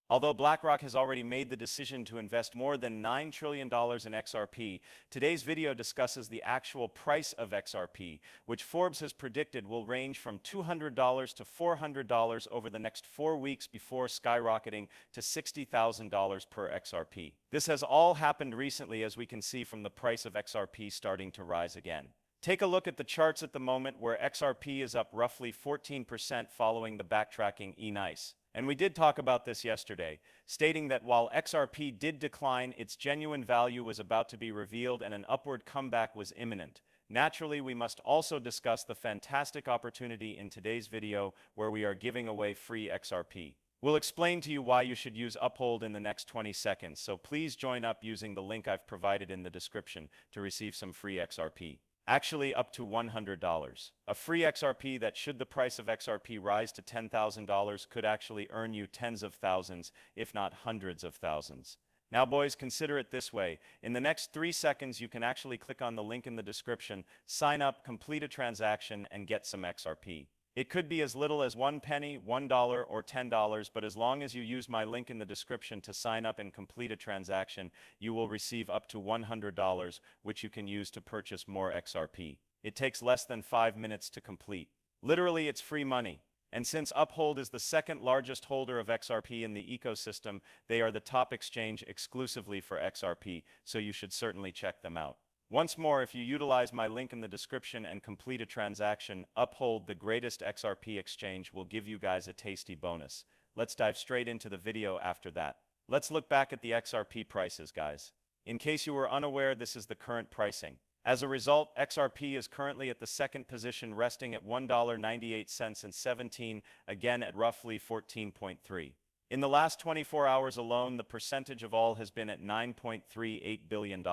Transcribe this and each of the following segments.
Although BlackRock has already made the decision to invest more than $9 trillion in XRP, today's video discusses the actual price of XRP, which Forbes has predicted will range from $200 to $400 over the next 4 weeks before skyrocketing to $60,000 per XRP. This has all happened recently, as we can see from the price of XRP starting to rise again. Take a look at the charts at the moment, where XRP is up roughly 14% following the backtracking E-Nice. And we did talk about this yesterday, stating that while XRP did decline, its genuine value was about to be revealed and an upward comeback was imminent. Naturally, we must also discuss the fantastic opportunity in today's video where we are giving away free XRP. We'll explain to you why you should use Uphold in the next 20 seconds, so please join up using the link I've provided in the description to receive some free XRP. Actually, up to $100. A free XRP that, should the price of XRP rise to $10,000, could actually earn you tens of thousands, if not hundreds of thousands. Now boys, consider it this way. In the next 3 seconds, you can actually click on the link in the description, sign up, complete a transaction, and get some XRP. It could be as little as 1 penny, $1, or $10, but as long as you use my link in the description to sign up and complete a transaction, you will receive up to $100, which you can use to purchase more XRP. It takes less than 5 minutes to complete. Literally, it's free money. And since Uphold is the second largest holder of XRP in the ecosystem, they are the top exchange exclusively for XRP, so you should certainly check them out. Once more, if you utilize my link in the description and complete a transaction, Uphold, the greatest XRP exchange, will give you guys a tasty bonus. Let's dive straight into the video after that. Let's look back at the XRP prices, guys. In case you were unaware, this is the current pricing. As a result, XRP is currently at the second position, resting at $1.98 and 17, again at roughly 14.3. In the last 24 hours alone, the percentage of all has been at $9.38 billion.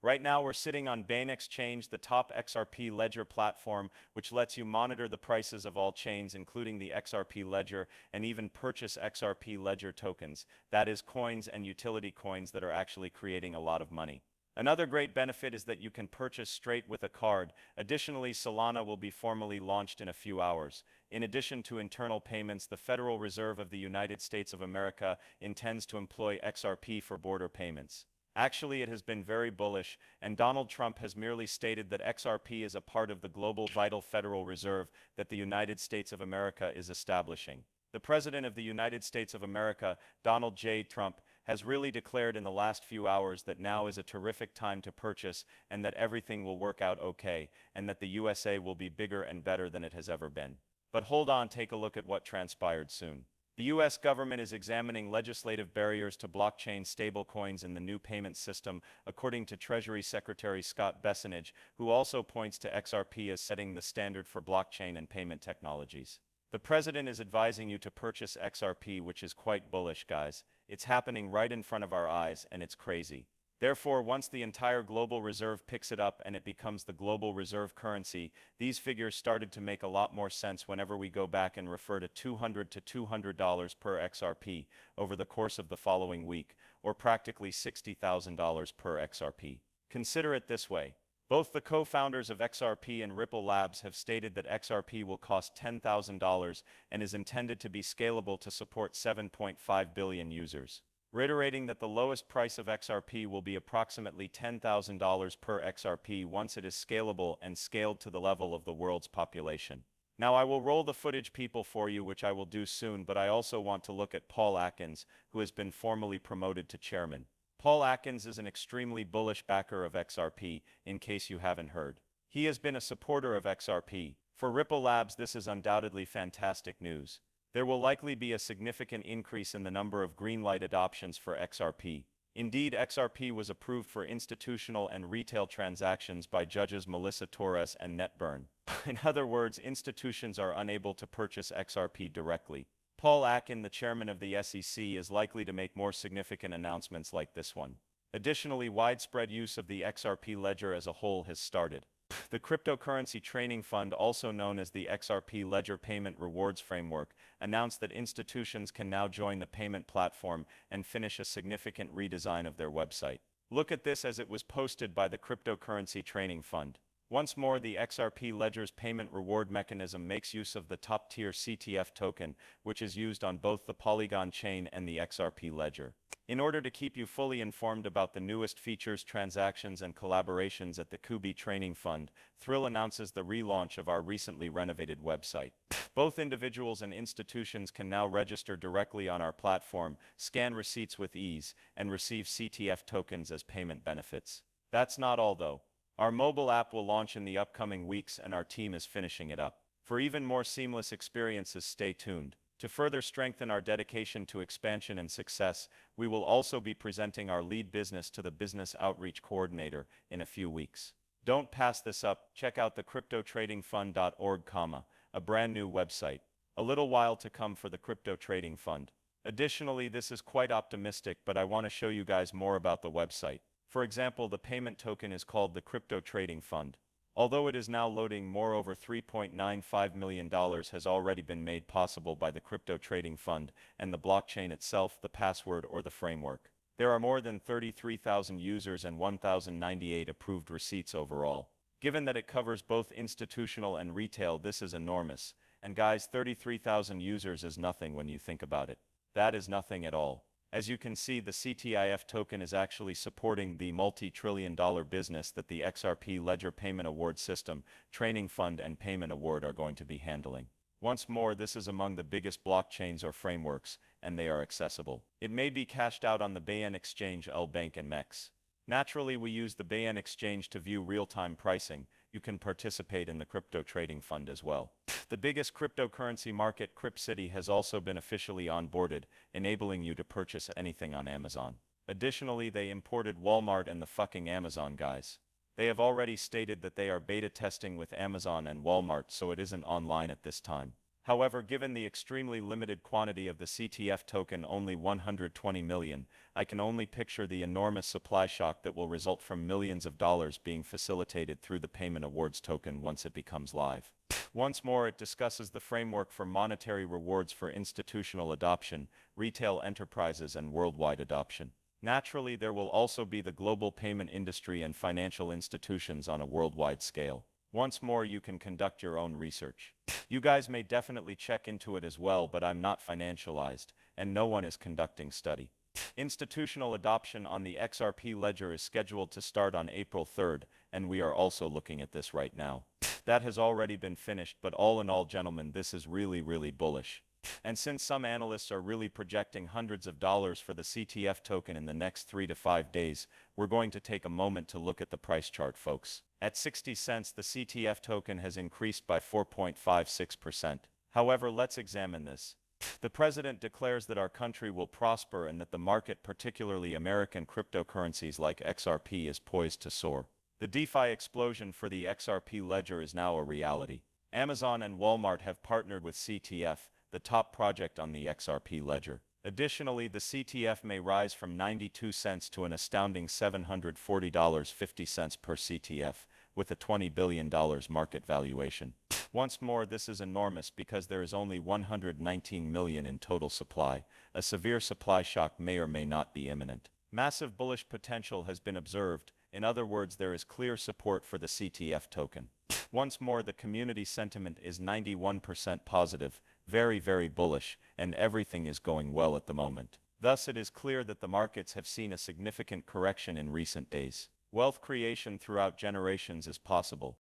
Right now, we're sitting on Bain Exchange, the top XRP ledger platform, which lets you monitor the prices of all chains, including the XRP ledger, and even purchase XRP ledger tokens, that is, coins and utility coins that are actually creating a lot of money. Another great benefit is that you can purchase straight with a card. Additionally, Solana will be formally launched in a few hours. In addition to internal payments, the Federal Reserve of the United States of America intends to employ XRP for border payments. Actually, it has been very bullish, and Donald Trump has merely stated that XRP is a part of the global vital Federal Reserve that the United States of America is establishing. The President of the United States of America, Donald J. Trump, has really declared in the last few hours that now is a terrific time to purchase, and that everything will work out okay, and that the USA will be bigger and better than it has ever been. But hold on, take a look at what transpired soon. The U.S. government is examining legislative barriers to blockchain stablecoins in the new payment system, according to Treasury Secretary Scott Bessent, who also points to XRP as setting the standard for blockchain and payment technologies. The president is advising you to purchase XRP, which is quite bullish, guys. It's happening right in front of our eyes, and it's crazy. Therefore, once the entire global reserve picks it up and it becomes the global reserve currency, these figures started to make a lot more sense whenever we go back and refer to $200 to $200 per XRP over the course of the following week, or practically $60,000 per XRP. Consider it this way. Both the co-founders of XRP and Ripple Labs have stated that XRP will cost $10,000 and is intended to be scalable to support 7.5 billion users. Reiterating that the lowest price of XRP will be approximately $10,000 per XRP once it is scalable and scaled to the level of the world's population. Now I will roll the footage, people, for you, which I will do soon, but I also want to look at Paul Atkins, who has been formally promoted to chairman. Paul Atkins is an extremely bullish backer of XRP, in case you haven't heard. He has been a supporter of XRP. For Ripple Labs, this is undoubtedly fantastic news. There will likely be a significant increase in the number of green light adoptions for XRP. Indeed, XRP was approved for institutional and retail transactions by judges Melissa Torres and NetBurn. In other words, institutions are unable to purchase XRP directly. Paul Atkins, the chairman of the SEC, is likely to make more significant announcements like this one. Additionally, widespread use of the XRP ledger as a whole has started. The cryptocurrency training fund, also known as the XRP Ledger Payment Rewards Framework, announced that institutions can now join the payment platform and finish a significant redesign of their website. Look at this, as it was posted by the cryptocurrency training fund. Once more, the XRP Ledger's payment reward mechanism makes use of the top-tier CTF token, which is used on both the Polygon chain and the XRP Ledger. In order to keep you fully informed about the newest features, transactions, and collaborations at the Kubi Training Fund, Thrill announces the relaunch of our recently renovated website. Both individuals and institutions can now register directly on our platform, scan receipts with ease, and receive CTF tokens as payment benefits. That's not all, though. Our mobile app will launch in the upcoming weeks, and our team is finishing it up. For even more seamless experiences, stay tuned. To further strengthen our dedication to expansion and success, we will also be presenting our lead business to the Business Outreach Coordinator in a few weeks. Don't pass this up. Check out the cryptotradingfund.org, a brand new website. A little while to come for the Crypto Trading Fund. Additionally, this is quite optimistic, but I want to show you guys more about the website. For example, the payment token is called the Crypto Trading Fund. Although it is now loading, moreover $3.95 million has already been made possible by the Crypto Trading Fund and the blockchain itself, the password or the framework. There are more than 33,000 users and 1,098 approved receipts overall. Given that it covers both institutional and retail, this is enormous. And guys, 33,000 users is nothing when you think about it. That is nothing at all. As you can see, the CTIF token is actually supporting the multi-trillion-dollar business that the XRP Ledger Payment Award System, Training Fund, and Payment Award are going to be handling. Once more, this is among the biggest blockchains or frameworks, and they are accessible. It may be cashed out on the BN exchange, LBank, and MEX. Naturally, we use the BN exchange to view real-time pricing. You can participate in the Crypto Trading Fund as well. The biggest cryptocurrency market, CryptCity, has also been officially onboarded, enabling you to purchase anything on Amazon. Additionally, they imported Walmart and the fucking Amazon guys. They have already stated that they are beta testing with Amazon and Walmart, so it isn't online at this time. However, given the extremely limited quantity of the CTF token, only 120 million, I can only picture the enormous supply shock that will result from millions of dollars being facilitated through the Payment Awards token once it becomes live. Once more, it discusses the framework for monetary rewards for institutional adoption, retail enterprises, and worldwide adoption. Naturally, there will also be the global payment industry and financial institutions on a worldwide scale. Once more, you can conduct your own research. You guys may definitely check into it as well, but I'm not financialized, and no one is conducting study. Institutional adoption on the XRP Ledger is scheduled to start on April 3rd, and we are also looking at this right now. That has already been finished, but all in all, gentlemen, this is really bullish. And since some analysts are really projecting hundreds of dollars for the CTF token in the next 3 to 5 days, we're going to take a moment to look at the price chart, folks. At 60 cents, the CTF token has increased by 4.56%. However, let's examine this. The president declares that our country will prosper and that the market, particularly American cryptocurrencies like XRP, is poised to soar. The DeFi explosion for the XRP Ledger is now a reality. Amazon and Walmart have partnered with CTF, the top project on the XRP Ledger. Additionally, the CTF may rise from 92 cents to an astounding $740.50 per CTF, with a $20 billion market valuation. Once more, this is enormous because there is only 119 million in total supply. A severe supply shock may or may not be imminent. Massive bullish potential has been observed. In other words, there is clear support for the CTF token. Once more, the community sentiment is 91% positive, very bullish, and everything is going well at the moment. Thus, it is clear that the markets have seen a significant correction in recent days. Wealth creation throughout generations is possible.